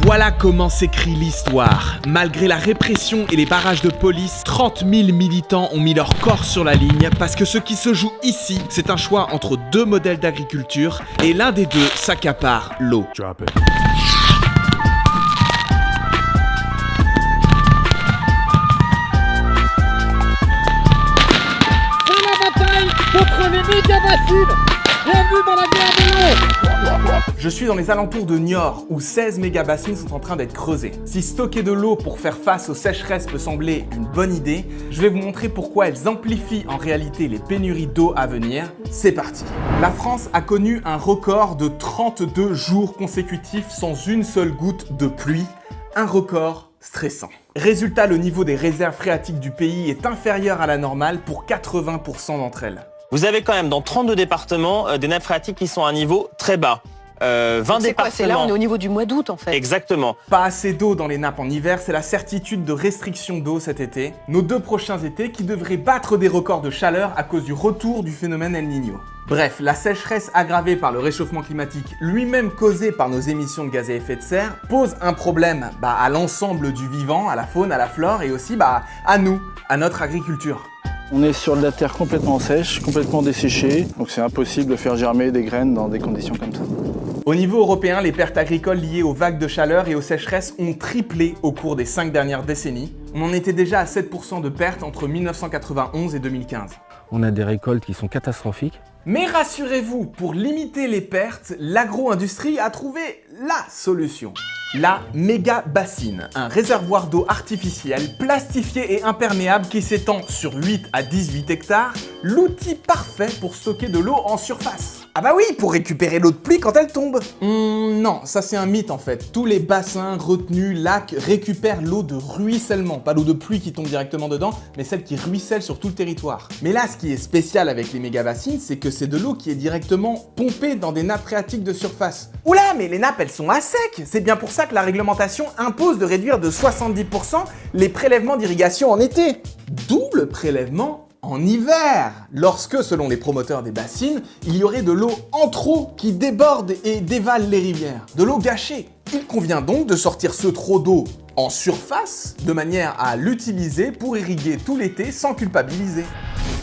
Voilà comment s'écrit l'histoire. Malgré la répression et les barrages de police, 30 000 militants ont mis leur corps sur la ligne parce que ce qui se joue ici, c'est un choix entre deux modèles d'agriculture et l'un des deux s'accapare l'eau. Drop it. C'est la bataille contre les méga-bassines. Bienvenue dans la guerre de l'eau. Je suis dans les alentours de Niort où 16 méga-bassines sont en train d'être creusées. Si stocker de l'eau pour faire face aux sécheresses peut sembler une bonne idée, je vais vous montrer pourquoi elles amplifient en réalité les pénuries d'eau à venir. C'est parti. La France a connu un record de 32 jours consécutifs sans une seule goutte de pluie. Un record stressant. Résultat, le niveau des réserves phréatiques du pays est inférieur à la normale pour 80% d'entre elles. Vous avez quand même dans 32 départements des nappes phréatiques qui sont à un niveau très bas. 20 départements. C'est là, on est au niveau du mois d'août en fait. Exactement. Pas assez d'eau dans les nappes en hiver, c'est la certitude de restriction d'eau cet été. Nos deux prochains étés qui devraient battre des records de chaleur à cause du retour du phénomène El Niño. Bref, la sécheresse aggravée par le réchauffement climatique, lui-même causé par nos émissions de gaz à effet de serre, pose un problème à l'ensemble du vivant, à la faune, à la flore et aussi à nous, à notre agriculture. On est sur de la terre complètement sèche, complètement desséchée, donc c'est impossible de faire germer des graines dans des conditions comme ça. Au niveau européen, les pertes agricoles liées aux vagues de chaleur et aux sécheresses ont triplé au cours des 5 dernières décennies. On en était déjà à 7% de pertes entre 1991 et 2015. On a des récoltes qui sont catastrophiques. Mais rassurez-vous, pour limiter les pertes, l'agro-industrie a trouvé la solution. La méga-bassine, un réservoir d'eau artificiel, plastifié et imperméable qui s'étend sur 8 à 18 hectares, l'outil parfait pour stocker de l'eau en surface. Ah bah oui, pour récupérer l'eau de pluie quand elle tombe. Non, ça c'est un mythe en fait. Tous les bassins, retenues, lacs récupèrent l'eau de ruissellement. Pas l'eau de pluie qui tombe directement dedans, mais celle qui ruisselle sur tout le territoire. Mais là, ce qui est spécial avec les méga-bassines, c'est que c'est de l'eau qui est directement pompée dans des nappes phréatiques de surface. Oula, mais les nappes elles sont à sec. C'est bien pour ça que la réglementation impose de réduire de 70% les prélèvements d'irrigation en été. D'où le prélèvement en hiver, lorsque, selon les promoteurs des bassines, il y aurait de l'eau en trop qui déborde et dévale les rivières, de l'eau gâchée. Il convient donc de sortir ce trop d'eau en surface, de manière à l'utiliser pour irriguer tout l'été sans culpabiliser.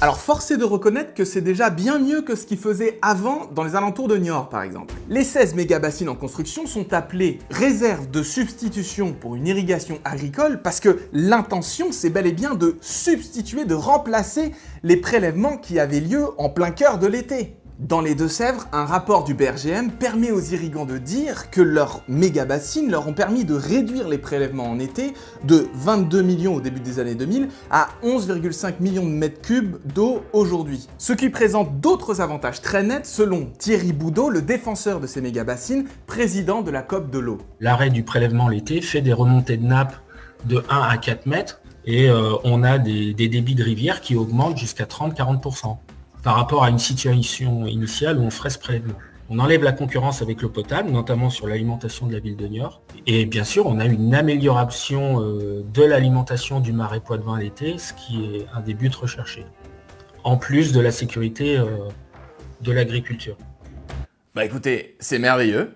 Alors force est de reconnaître que c'est déjà bien mieux que ce qu'ils faisaient avant dans les alentours de Niort par exemple. Les 16 méga-bassines en construction sont appelées réserves de substitution pour une irrigation agricole parce que l'intention c'est bel et bien de substituer, de remplacer les prélèvements qui avaient lieu en plein cœur de l'été. Dans les Deux-Sèvres, un rapport du BRGM permet aux irrigants de dire que leurs méga-bassines leur ont permis de réduire les prélèvements en été de 22 millions au début des années 2000 à 11,5 millions de mètres cubes d'eau aujourd'hui. Ce qui présente d'autres avantages très nets selon Thierry Boudot, le défenseur de ces méga-bassines, président de la COP de l'eau. L'arrêt du prélèvement l'été fait des remontées de nappes de 1 à 4 mètres et on a des débits de rivière qui augmentent jusqu'à 30-40%. Par rapport à une situation initiale où on ferait ce prélèvement. On enlève la concurrence avec l'eau potable, notamment sur l'alimentation de la ville de Niort. Et bien sûr, on a une amélioration de l'alimentation du Marais Poitevin l'été, ce qui est un des buts recherchés. En plus de la sécurité de l'agriculture. Bah écoutez, c'est merveilleux.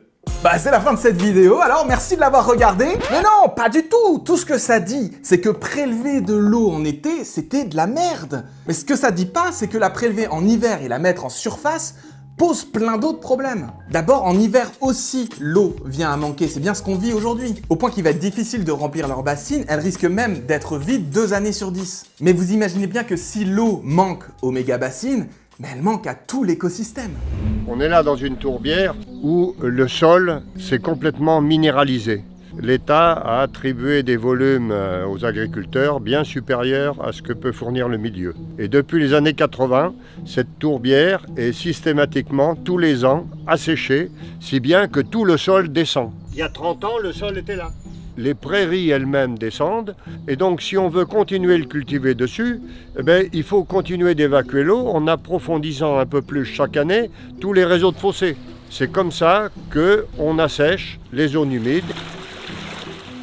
C'est la fin de cette vidéo, alors merci de l'avoir regardé. Mais non, pas du tout. Tout ce que ça dit, c'est que prélever de l'eau en été, c'était de la merde. Mais ce que ça dit pas, c'est que la prélever en hiver et la mettre en surface pose plein d'autres problèmes. D'abord, en hiver aussi, l'eau vient à manquer, c'est bien ce qu'on vit aujourd'hui. Au point qu'il va être difficile de remplir leur bassine, elle risque même d'être vide 2 années sur 10. Mais vous imaginez bien que si l'eau manque aux méga-bassines, mais elle manque à tout l'écosystème. On est là dans une tourbière où le sol s'est complètement minéralisé. L'État a attribué des volumes aux agriculteurs bien supérieurs à ce que peut fournir le milieu. Et depuis les années 80, cette tourbière est systématiquement, tous les ans, asséchée, si bien que tout le sol descend. Il y a 30 ans, le sol était là. Les prairies elles-mêmes descendent, et donc si on veut continuer le cultiver dessus, il faut continuer d'évacuer l'eau en approfondissant un peu plus chaque année tous les réseaux de fossés. C'est comme ça qu'on assèche les zones humides.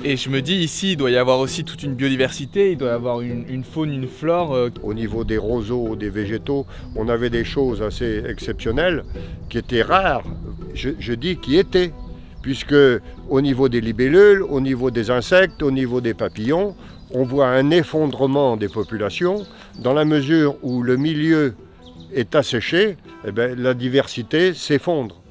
Et je me dis ici, il doit y avoir aussi toute une biodiversité, il doit y avoir une faune, une flore. Au niveau des roseaux, des végétaux, on avait des choses assez exceptionnelles qui étaient rares, je dis qui étaient. puisque au niveau des libellules, au niveau des insectes, au niveau des papillons, on voit un effondrement des populations dans la mesure où le milieu est asséché, eh bien, la diversité s'effondre.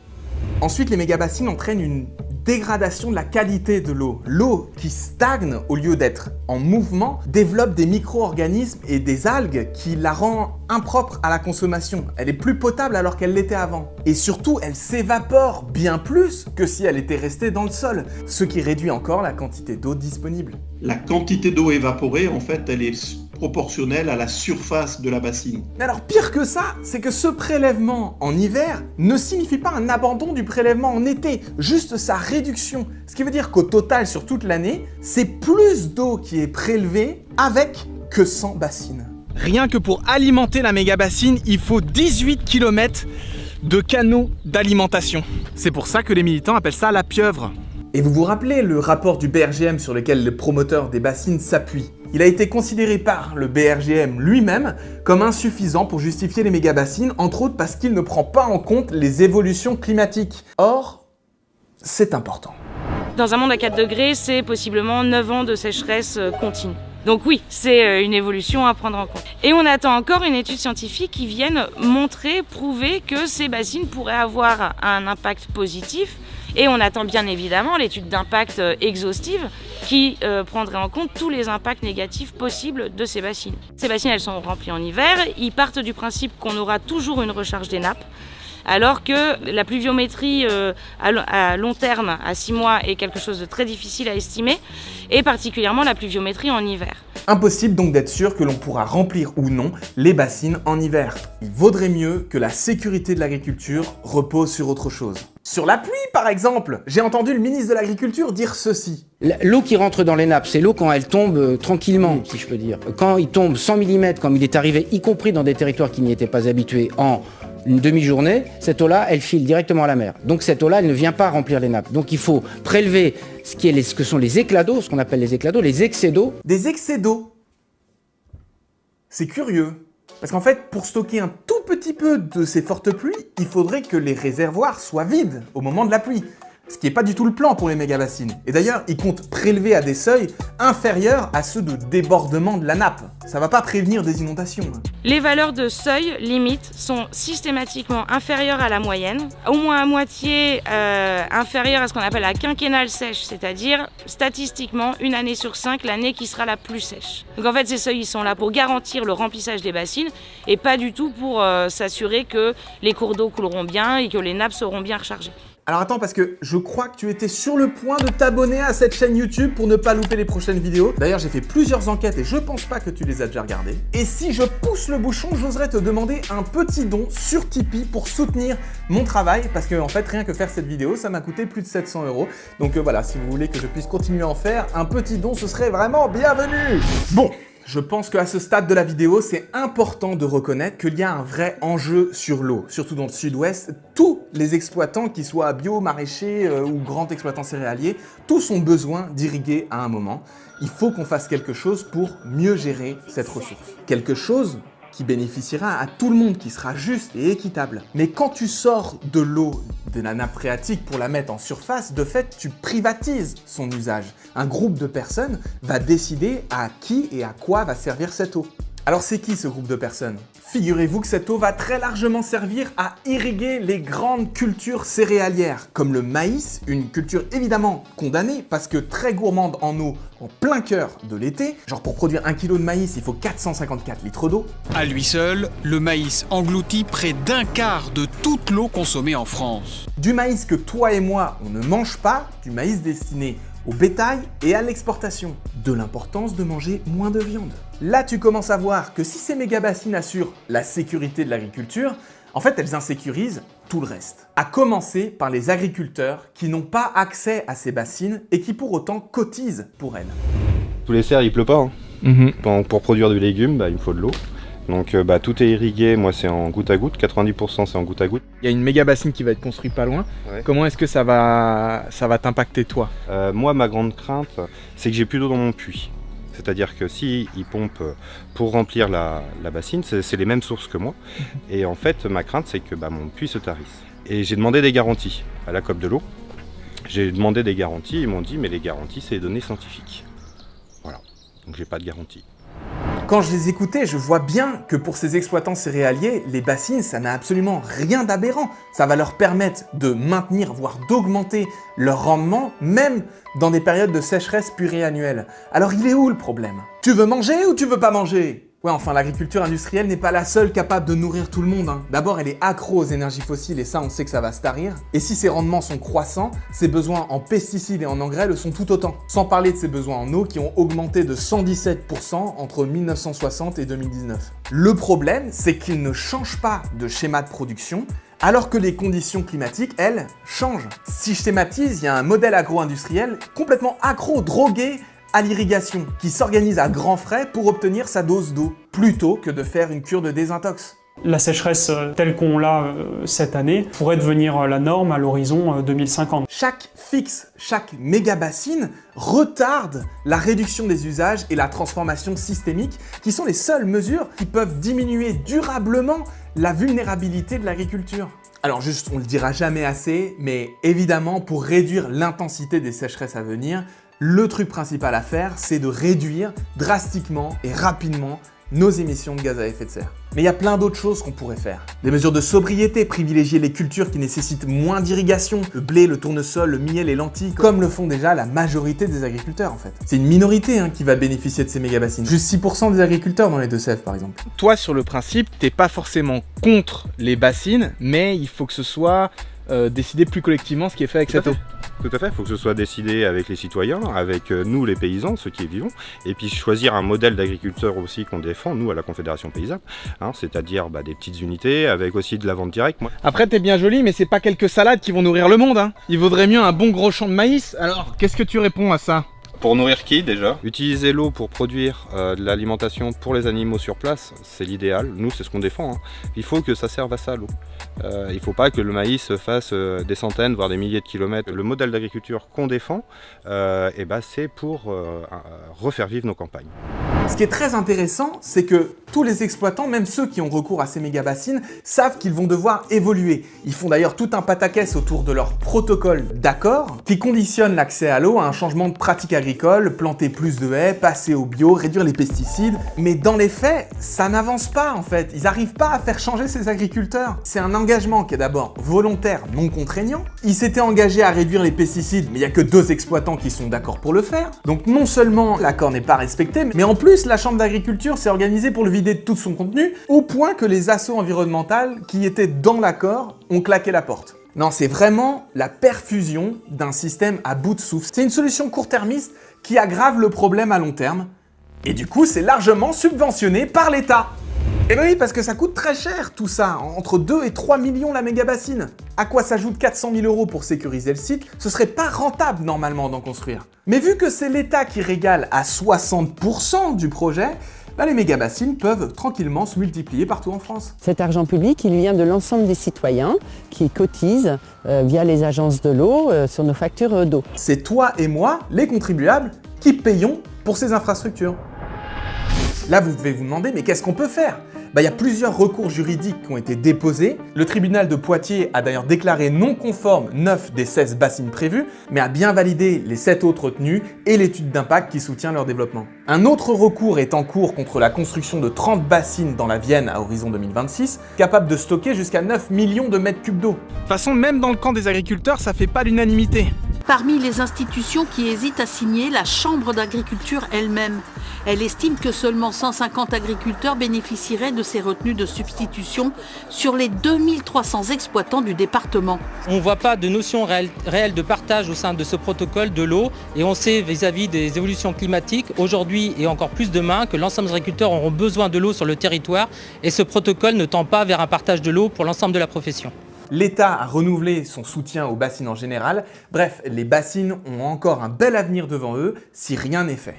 Ensuite, les mégabassines entraînent une dégradation de la qualité de l'eau. L'eau qui stagne au lieu d'être en mouvement développe des micro-organismes et des algues qui la rendent impropre à la consommation. Elle est plus potable alors qu'elle l'était avant. Et surtout, elle s'évapore bien plus que si elle était restée dans le sol, ce qui réduit encore la quantité d'eau disponible. La quantité d'eau évaporée, en fait, elle est proportionnelle à la surface de la bassine. Mais alors pire que ça, c'est que ce prélèvement en hiver ne signifie pas un abandon du prélèvement en été, juste sa réduction. Ce qui veut dire qu'au total, sur toute l'année, c'est plus d'eau qui est prélevée avec que sans bassine. Rien que pour alimenter la méga-bassine, il faut 18 km de canaux d'alimentation. C'est pour ça que les militants appellent ça la pieuvre. Et vous vous rappelez le rapport du BRGM sur lequel le promoteur des bassines s'appuie? Il a été considéré par le BRGM lui-même comme insuffisant pour justifier les méga-bassines, entre autres parce qu'il ne prend pas en compte les évolutions climatiques. Or, c'est important. Dans un monde à 4 degrés, c'est possiblement 9 ans de sécheresse continue. Donc oui, c'est une évolution à prendre en compte. Et on attend encore une étude scientifique qui vienne prouver que ces bassines pourraient avoir un impact positif. Et on attend bien évidemment l'étude d'impact exhaustive qui prendrait en compte tous les impacts négatifs possibles de ces bassines. Ces bassines, elles sont remplies en hiver. Ils partent du principe qu'on aura toujours une recharge des nappes, alors que la pluviométrie à long terme, à 6 mois, est quelque chose de très difficile à estimer, et particulièrement la pluviométrie en hiver. Impossible donc d'être sûr que l'on pourra remplir ou non les bassines en hiver. Il vaudrait mieux que la sécurité de l'agriculture repose sur autre chose. Sur la pluie, par exemple, j'ai entendu le ministre de l'Agriculture dire ceci. L'eau qui rentre dans les nappes, c'est l'eau quand elle tombe tranquillement, si je peux dire. Quand il tombe 100 mm, comme il est arrivé, y compris dans des territoires qui n'y étaient pas habitués, en une demi-journée, cette eau-là, elle file directement à la mer. Donc cette eau-là, elle ne vient pas remplir les nappes. Donc il faut prélever ce que sont les éclats d'eau, ce qu'on appelle les éclats d'eau, les excès d'eau. Des excès d'eau? C'est curieux. Parce qu'en fait, pour stocker un tout petit peu de ces fortes pluies, il faudrait que les réservoirs soient vides au moment de la pluie. Ce qui n'est pas du tout le plan pour les méga-bassines. Et d'ailleurs, ils comptent prélever à des seuils inférieurs à ceux de débordement de la nappe. Ça va pas prévenir des inondations. Les valeurs de seuil limite sont systématiquement inférieures à la moyenne, au moins à moitié inférieures à ce qu'on appelle la quinquennale sèche, c'est-à-dire statistiquement une année sur 5, l'année qui sera la plus sèche. Donc en fait, ces seuils ils sont là pour garantir le remplissage des bassines et pas du tout pour s'assurer que les cours d'eau couleront bien et que les nappes seront bien rechargées. Alors attends, parce que je crois que tu étais sur le point de t'abonner à cette chaîne YouTube pour ne pas louper les prochaines vidéos. D'ailleurs, j'ai fait plusieurs enquêtes et je pense pas que tu les as déjà regardées. Et si je pousse le bouchon, j'oserais te demander un petit don sur Tipeee pour soutenir mon travail. Parce que en fait, rien que faire cette vidéo, ça m'a coûté plus de 700 €. Donc voilà, si vous voulez que je puisse continuer à en faire, un petit don, ce serait vraiment bienvenu. Bon. Je pense qu'à ce stade de la vidéo, c'est important de reconnaître qu'il y a un vrai enjeu sur l'eau. Surtout dans le sud-ouest, tous les exploitants, qu'ils soient bio, maraîchers ou grands exploitants céréaliers, tous ont besoin d'irriguer à un moment. Il faut qu'on fasse quelque chose pour mieux gérer cette ressource. Quelque chose qui bénéficiera à tout le monde, qui sera juste et équitable. Mais quand tu sors de l'eau de la nappe phréatique pour la mettre en surface, de fait, tu privatises son usage. Un groupe de personnes va décider à qui et à quoi va servir cette eau. Alors c'est qui ce groupe de personnes? Figurez-vous que cette eau va très largement servir à irriguer les grandes cultures céréalières, comme le maïs, une culture évidemment condamnée parce que très gourmande en eau en plein cœur de l'été. Genre pour produire 1 kg de maïs, il faut 454 litres d'eau. À lui seul, le maïs engloutit près d'un quart de toute l'eau consommée en France. Du maïs que toi et moi, on ne mange pas, du maïs destiné au bétail et à l'exportation. De l'importance de manger moins de viande. Là, tu commences à voir que si ces méga-bassines assurent la sécurité de l'agriculture, en fait, elles insécurisent tout le reste. À commencer par les agriculteurs qui n'ont pas accès à ces bassines et qui pour autant cotisent pour elles. Tous les serres, il pleut pas. Pour produire du légume, il me faut de l'eau. Donc tout est irrigué, moi c'est en goutte à goutte, 90% c'est en goutte à goutte. Il y a une méga bassine qui va être construite pas loin. Ouais. Comment est-ce que ça va t'impacter toi? Moi ma grande crainte c'est que j'ai plus d'eau dans mon puits. C'est-à-dire que si il pompe pour remplir la bassine, c'est les mêmes sources que moi. Et en fait ma crainte c'est que mon puits se tarisse. Et j'ai demandé des garanties à la COP de l'eau. J'ai demandé des garanties, ils m'ont dit mais les garanties c'est les données scientifiques. Voilà, donc j'ai pas de garantie. Quand je les écoutais, je vois bien que pour ces exploitants céréaliers, les bassines, ça n'a absolument rien d'aberrant. Ça va leur permettre de maintenir, voire d'augmenter leur rendement, même dans des périodes de sécheresse pluriannuelle. Alors il est où le problème? Tu veux manger ou tu veux pas manger? Ouais, enfin, l'agriculture industrielle n'est pas la seule capable de nourrir tout le monde, hein. D'abord, elle est accro aux énergies fossiles et ça, on sait que ça va se tarir. Et si ses rendements sont croissants, ses besoins en pesticides et en engrais le sont tout autant. Sans parler de ses besoins en eau qui ont augmenté de 117% entre 1960 et 2019. Le problème, c'est qu'il ne change pas de schéma de production, alors que les conditions climatiques, elles, changent. Si je schématise, il y a un modèle agro-industriel complètement accro, drogué à l'irrigation, qui s'organise à grands frais pour obtenir sa dose d'eau, plutôt que de faire une cure de désintox. La sécheresse telle qu'on l'a cette année pourrait devenir la norme à l'horizon 2050. Chaque fixe, chaque méga-bassine retarde la réduction des usages et la transformation systémique, qui sont les seules mesures qui peuvent diminuer durablement la vulnérabilité de l'agriculture. Alors juste, on le dira jamais assez, mais évidemment, pour réduire l'intensité des sécheresses à venir, le truc principal à faire, c'est de réduire drastiquement et rapidement nos émissions de gaz à effet de serre. Mais il y a plein d'autres choses qu'on pourrait faire. Des mesures de sobriété, privilégier les cultures qui nécessitent moins d'irrigation, le blé, le tournesol, le millet, les lentilles, comme le font déjà la majorité des agriculteurs en fait. C'est une minorité qui va bénéficier de ces méga-bassines. Juste 6% des agriculteurs dans les Deux-Sèvres par exemple. Toi, sur le principe, t'es pas forcément contre les bassines, mais il faut que ce soit décider plus collectivement ce qui est fait avec cette eau. Tout à fait, il faut que ce soit décidé avec les citoyens, avec nous les paysans, ceux qui y vivons, et puis choisir un modèle d'agriculteur aussi qu'on défend, nous à la Confédération Paysanne, c'est-à-dire des petites unités, avec aussi de la vente directe. Après t'es bien joli, mais c'est pas quelques salades qui vont nourrir le monde, hein. Il vaudrait mieux un bon gros champ de maïs. Alors, qu'est-ce que tu réponds à ça? Pour nourrir qui déjà? Utiliser l'eau pour produire de l'alimentation pour les animaux sur place, c'est l'idéal. Nous, c'est ce qu'on défend. Il faut que ça serve à ça, l'eau. Il ne faut pas que le maïs fasse des centaines, voire des milliers de kilomètres. Le modèle d'agriculture qu'on défend, c'est pour refaire vivre nos campagnes. Ce qui est très intéressant, c'est que tous les exploitants, même ceux qui ont recours à ces méga-bassines, savent qu'ils vont devoir évoluer. Ils font d'ailleurs tout un pataquès autour de leur protocole d'accord qui conditionne l'accès à l'eau à un changement de pratique agricole, planter plus de haies, passer au bio, réduire les pesticides. Mais dans les faits, ça n'avance pas en fait. Ils n'arrivent pas à faire changer ces agriculteurs. C'est un engagement qui est d'abord volontaire, non contraignant. Ils s'étaient engagés à réduire les pesticides, mais il n'y a que 2 exploitants qui sont d'accord pour le faire. Donc non seulement l'accord n'est pas respecté, mais en plus la Chambre d'agriculture s'est organisée pour le vider de tout son contenu, au point que les assos environnementales qui étaient dans l'accord ont claqué la porte. Non, c'est vraiment la perfusion d'un système à bout de souffle. C'est une solution court-termiste qui aggrave le problème à long terme. Et du coup, c'est largement subventionné par l'État. Et oui, parce que ça coûte très cher tout ça, entre 2 et 3 millions la méga-bassine. À quoi s'ajoute 400 000 € pour sécuriser le site, ce serait pas rentable normalement d'en construire. Mais vu que c'est l'État qui régale à 60% du projet, les méga-bassines peuvent tranquillement se multiplier partout en France. Cet argent public, il vient de l'ensemble des citoyens qui cotisent via les agences de l'eau sur nos factures d'eau. C'est toi et moi, les contribuables, qui payons pour ces infrastructures. Là, vous devez vous demander, mais qu'est-ce qu'on peut faire ? Il y a plusieurs recours juridiques qui ont été déposés. Le tribunal de Poitiers a d'ailleurs déclaré non conforme 9 des 16 bassines prévues, mais a bien validé les 7 autres retenues et l'étude d'impact qui soutient leur développement. Un autre recours est en cours contre la construction de 30 bassines dans la Vienne à horizon 2026, capables de stocker jusqu'à 9 millions de mètres cubes d'eau. De toute façon, même dans le camp des agriculteurs, ça fait pas l'unanimité. Parmi les institutions qui hésitent à signer, la Chambre d'agriculture elle-même. Elle estime que seulement 150 agriculteurs bénéficieraient de ces retenues de substitution sur les 2300 exploitants du département. On ne voit pas de notion réelle de partage au sein de ce protocole de l'eau et on sait vis-à-vis des évolutions climatiques aujourd'hui et encore plus demain que l'ensemble des agriculteurs auront besoin de l'eau sur le territoire et ce protocole ne tend pas vers un partage de l'eau pour l'ensemble de la profession. L'État a renouvelé son soutien aux bassines en général. Bref, les bassines ont encore un bel avenir devant eux si rien n'est fait.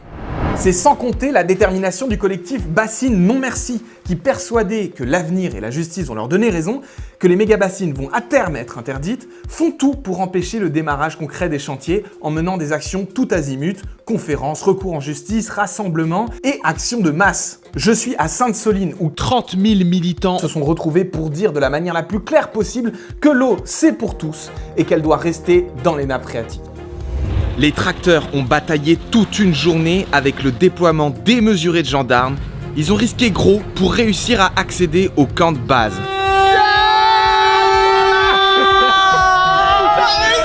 C'est sans compter la détermination du collectif Bassines Non Merci, qui persuadés que l'avenir et la justice vont leur donner raison, que les méga-bassines vont à terme être interdites, font tout pour empêcher le démarrage concret des chantiers en menant des actions tout azimut, conférences, recours en justice, rassemblements et actions de masse. Je suis à Sainte-Soline où 30 000 militants se sont retrouvés pour dire de la manière la plus claire possible que l'eau c'est pour tous et qu'elle doit rester dans les nappes phréatiques. Les tracteurs ont bataillé toute une journée avec le déploiement démesuré de gendarmes. Ils ont risqué gros pour réussir à accéder au camp de base.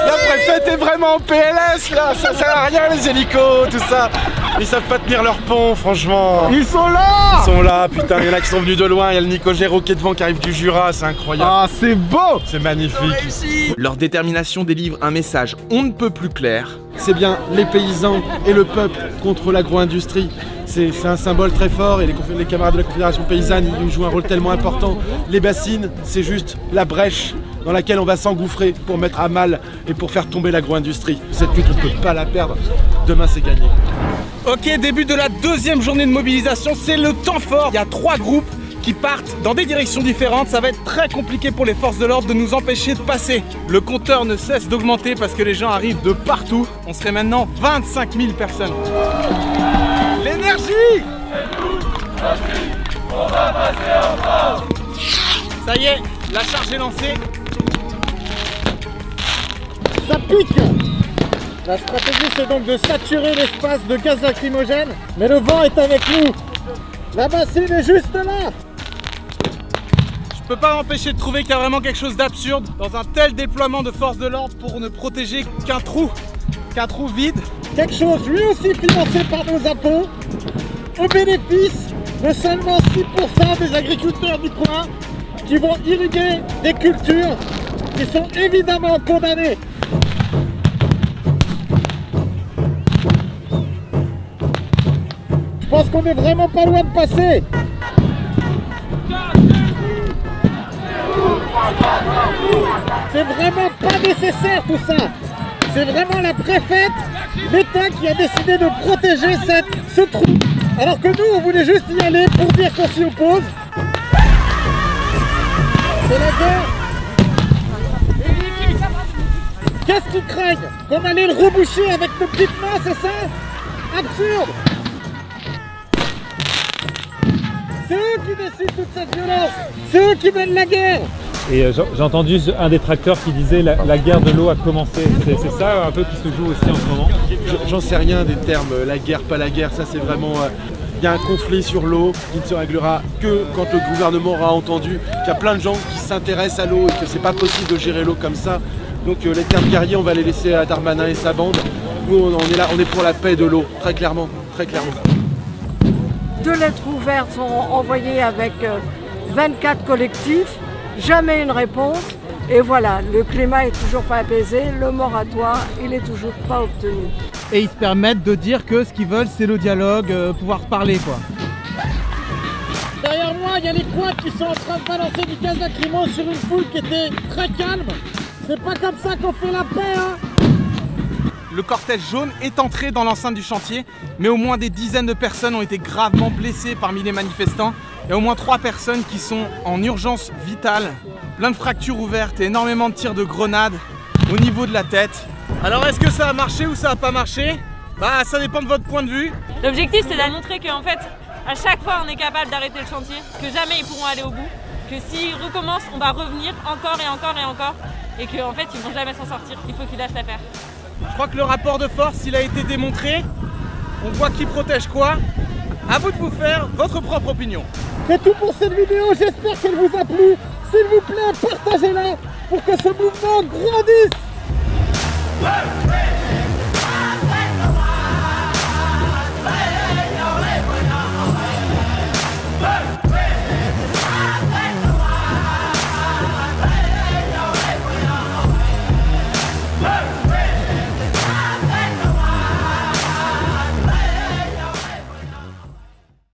La préfète est vraiment en PLS là, ça sert à rien les hélicos, tout ça. Ils savent pas tenir leur pont, franchement. Ils sont là! Ils sont là, putain, il y en a qui sont venus de loin, il y a le Nico Géraud qui est devant qui arrive du Jura, c'est incroyable. Ah, c'est beau! C'est magnifique. Leur détermination délivre un message on ne peut plus clair. C'est bien les paysans et le peuple contre l'agro-industrie. C'est un symbole très fort et les camarades de la Confédération paysanne ils jouent un rôle tellement important. Les bassines, c'est juste la brèche dans laquelle on va s'engouffrer pour mettre à mal et pour faire tomber l'agro-industrie. Cette lutte, on ne peut pas la perdre. Demain, c'est gagné. Ok, début de la deuxième journée de mobilisation, c'est le temps fort. Il y a 3 groupes qui partent dans des directions différentes. Ça va être très compliqué pour les forces de l'ordre de nous empêcher de passer. Le compteur ne cesse d'augmenter parce que les gens arrivent de partout. On serait maintenant 25 000 personnes. L'énergie! Ça y est, la charge est lancée. Ça pique! La stratégie c'est donc de saturer l'espace de gaz lacrymogène, mais le vent est avec nous. La bassine est juste là. Je peux pas m'empêcher de trouver qu'il y a vraiment quelque chose d'absurde dans un tel déploiement de forces de l'ordre pour ne protéger qu'un trou vide. Quelque chose lui aussi financé par nos impôts, au bénéfice de seulement 6% des agriculteurs du coin qui vont irriguer des cultures qui sont évidemment condamnées. Je pense qu'on est vraiment pas loin de passer. C'est vraiment pas nécessaire tout ça. C'est vraiment la préfète, l'État qui a décidé de protéger ce trou. Alors que nous, on voulait juste y aller pour dire qu'on s'y oppose. C'est la guerre. Qu'est-ce qu'ils craignent? Qu'on allait le reboucher avec nos petites mains, c'est ça? Absurde. C'est eux qui décident toute cette violence. C'est eux qui mènent la guerre. Et j'ai entendu un des tracteurs qui disait la guerre de l'eau a commencé. C'est ça un peu qui se joue aussi en ce moment. J'en sais rien des termes, la guerre, pas la guerre, ça c'est vraiment... Il y a un conflit sur l'eau qui ne se réglera que quand le gouvernement aura entendu qu'il y a plein de gens qui s'intéressent à l'eau et que c'est pas possible de gérer l'eau comme ça. Donc les termes guerriers, on va les laisser à Darmanin et sa bande. Nous on est là, on est pour la paix de l'eau, très clairement, très clairement. 2 lettres ouvertes sont envoyées avec 24 collectifs, jamais une réponse. Et voilà, le climat est toujours pas apaisé, le moratoire, il est toujours pas obtenu. Et ils se permettent de dire que ce qu'ils veulent, c'est le dialogue, pouvoir parler quoi. Derrière moi, il y a les quads qui sont en train de balancer du gaz lacrymo sur une foule qui était très calme. C'est pas comme ça qu'on fait la paix, hein. Le cortège jaune est entré dans l'enceinte du chantier, mais au moins des dizaines de personnes ont été gravement blessées parmi les manifestants. Il y a au moins 3 personnes qui sont en urgence vitale, plein de fractures ouvertes et énormément de tirs de grenades au niveau de la tête. Alors est-ce que ça a marché ou ça n'a pas marché? Bah ça dépend de votre point de vue. L'objectif c'est de montrer qu'en fait, à chaque fois on est capable d'arrêter le chantier, que jamais ils pourront aller au bout, que s'ils recommencent, on va revenir encore et encore et encore, et qu'en fait ils vont jamais s'en sortir, il faut qu'ils lâchent l'affaire. Je crois que le rapport de force, il a été démontré. On voit qui protège quoi. À vous de vous faire votre propre opinion. C'est tout pour cette vidéo, j'espère qu'elle vous a plu. S'il vous plaît, partagez-la pour que ce mouvement grandisse.